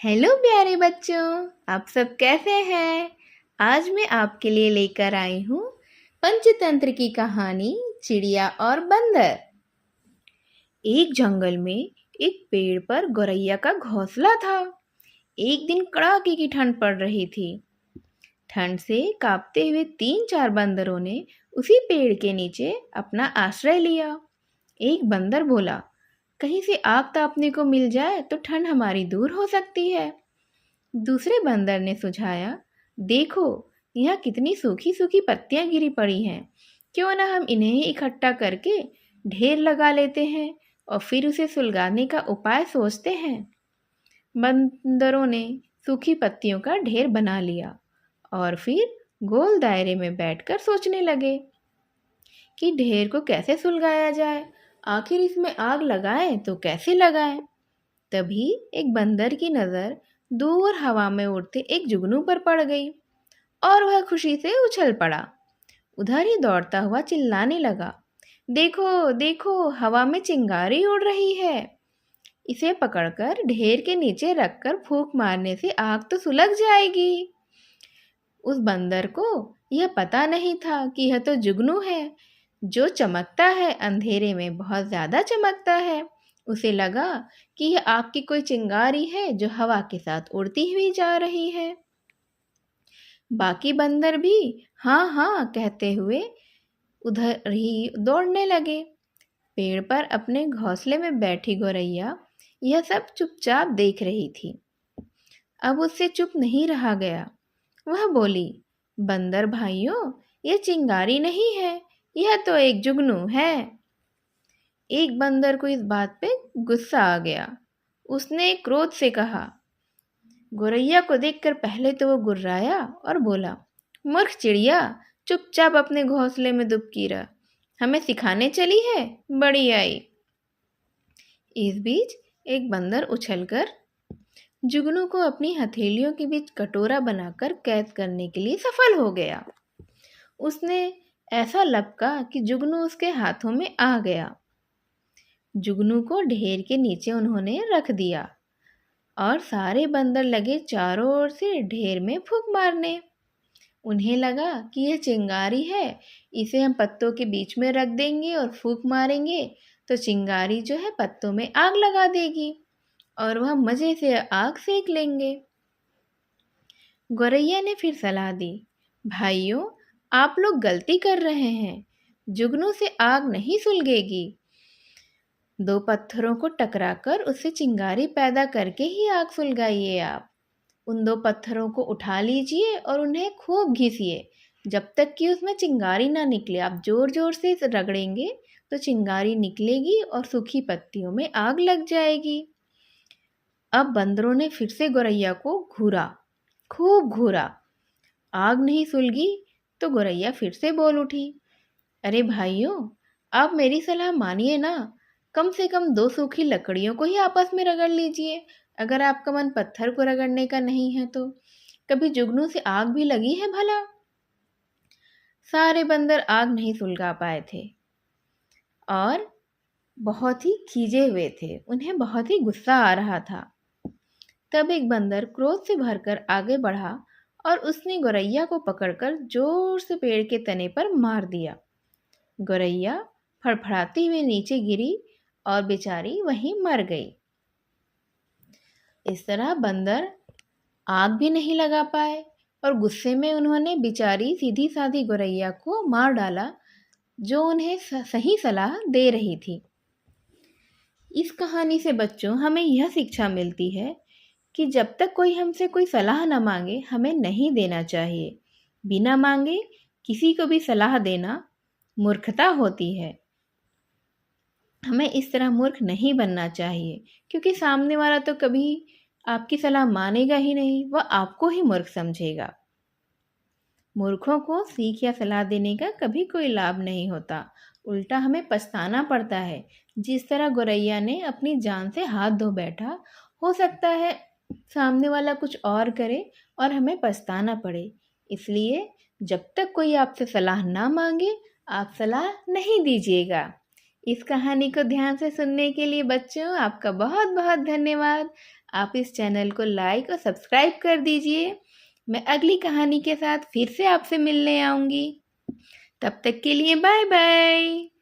Hello प्यारे बच्चों, आप सब कैसे हैं। आज मैं आपके लिए लेकर आई हूँ पंचतंत्र की कहानी चिड़िया और बंदर। एक जंगल में एक पेड़ पर गौरैया का घोंसला था। एक दिन कड़ाके की ठंड पड़ रही थी। ठंड से कांपते हुए 3-4 बंदरों ने उसी पेड़ के नीचे अपना आश्रय लिया। एक बंदर बोला, कहीं से आग तापने को मिल जाए तो ठंड हमारी दूर हो सकती है। दूसरे बंदर ने सुझाया, देखो यहाँ कितनी सूखी सूखी पत्तियां गिरी पड़ी हैं, क्यों ना हम इन्हें ही इकट्ठा करके ढेर लगा लेते हैं और फिर उसे सुलगाने का उपाय सोचते हैं। बंदरों ने सूखी पत्तियों का ढेर बना लिया और फिर गोल दायरे में बैठकर सोचने लगे कि ढेर को कैसे सुलगाया जाए। आखिर इसमें आग लगाएं तो कैसे लगाएं। तभी एक बंदर की नज़र दूर हवा में उड़ते एक जुगनू पर पड़ गई और वह खुशी से उछल पड़ा। उधर ही दौड़ता हुआ चिल्लाने लगा, देखो देखो हवा में चिंगारी उड़ रही है। इसे पकड़कर ढेर के नीचे रखकर फूंक मारने से आग तो सुलग जाएगी। उस बंदर को यह पता नहीं था कि यह तो जुगनू है, जो चमकता है अंधेरे में बहुत ज़्यादा चमकता है। उसे लगा कि यह आग की कोई चिंगारी है जो हवा के साथ उड़ती हुई जा रही है। बाकी बंदर भी हाँ हाँ कहते हुए उधर ही दौड़ने लगे। पेड़ पर अपने घोंसले में बैठी गौरैया यह सब चुपचाप देख रही थी। अब उससे चुप नहीं रहा गया। वह बोली, बंदर भाइयों, यह चिंगारी नहीं है, यह तो एक जुगनू है। एक बंदर को इस बात पे गुस्सा आ गया। उसने क्रोध से कहा, गौरैया को देखकर पहले तो वो गुर्राया और बोला, मूर्ख चिड़िया, चुपचाप अपने घोंसले में दुबकी रह, हमें सिखाने चली है, बड़ी आई। इस बीच एक बंदर उछलकर जुगनू को अपनी हथेलियों के बीच कटोरा बनाकर कैद करने के लिए सफल हो गया। उसने ऐसा लपका कि जुगनू उसके हाथों में आ गया। जुगनू को ढेर के नीचे उन्होंने रख दिया और सारे बंदर लगे चारों ओर से ढेर में फूंक मारने। उन्हें लगा कि यह चिंगारी है, इसे हम पत्तों के बीच में रख देंगे और फूंक मारेंगे तो चिंगारी जो है पत्तों में आग लगा देगी और वह मज़े से आग सेक लेंगे। गौरैया ने फिर सलाह दी, भाइयों, आप लोग गलती कर रहे हैं, जुगनू से आग नहीं सुलगेगी। 2 पत्थरों को टकराकर उससे चिंगारी पैदा करके ही आग सुलगाइए। आप उन 2 पत्थरों को उठा लीजिए और उन्हें खूब घिसिए जब तक कि उसमें चिंगारी ना निकले। आप जोर जोर से रगड़ेंगे तो चिंगारी निकलेगी और सूखी पत्तियों में आग लग जाएगी। अब बंदरों ने फिर से गौरैया को घूरा, खूब घूरा। आग नहीं सुलगी तो गौरैया फिर से बोल उठी, अरे भाइयों, आप मेरी सलाह मानिए ना, कम से कम 2 सूखी लकड़ियों को ही आपस में रगड़ लीजिए। अगर आपका मन पत्थर को रगड़ने का नहीं है तो कभी जुगनू से आग भी लगी है भला। सारे बंदर आग नहीं सुलगा पाए थे और बहुत ही खींचे हुए थे। उन्हें बहुत ही गुस्सा आ रहा था। तब एक बंदर क्रोध से भरकर आगे बढ़ा और उसने गौरैया को पकड़कर जोर से पेड़ के तने पर मार दिया। गौरैया फड़फड़ाती हुई नीचे गिरी और बेचारी वहीं मर गई। इस तरह बंदर आग भी नहीं लगा पाए और गुस्से में उन्होंने बेचारी सीधी साधी गौरैया को मार डाला, जो उन्हें सही सलाह दे रही थी। इस कहानी से बच्चों हमें यह शिक्षा मिलती है कि जब तक कोई हमसे कोई सलाह न मांगे हमें नहीं देना चाहिए। बिना मांगे किसी को भी सलाह देना मूर्खता होती है। हमें इस तरह मूर्ख नहीं बनना चाहिए, क्योंकि सामने वाला तो कभी आपकी सलाह मानेगा ही नहीं, वह आपको ही मूर्ख समझेगा। मूर्खों को सीख या सलाह देने का कभी कोई लाभ नहीं होता, उल्टा हमें पछताना पड़ता है। जिस तरह गौरैया ने अपनी जान से हाथ धो बैठा, हो सकता है सामने वाला कुछ और करे और हमें पछताना पड़े। इसलिए जब तक कोई आपसे सलाह ना मांगे आप सलाह नहीं दीजिएगा। इस कहानी को ध्यान से सुनने के लिए बच्चों आपका बहुत बहुत धन्यवाद। आप इस चैनल को लाइक और सब्सक्राइब कर दीजिए। मैं अगली कहानी के साथ फिर से आपसे मिलने आऊँगी। तब तक के लिए बाय बाय।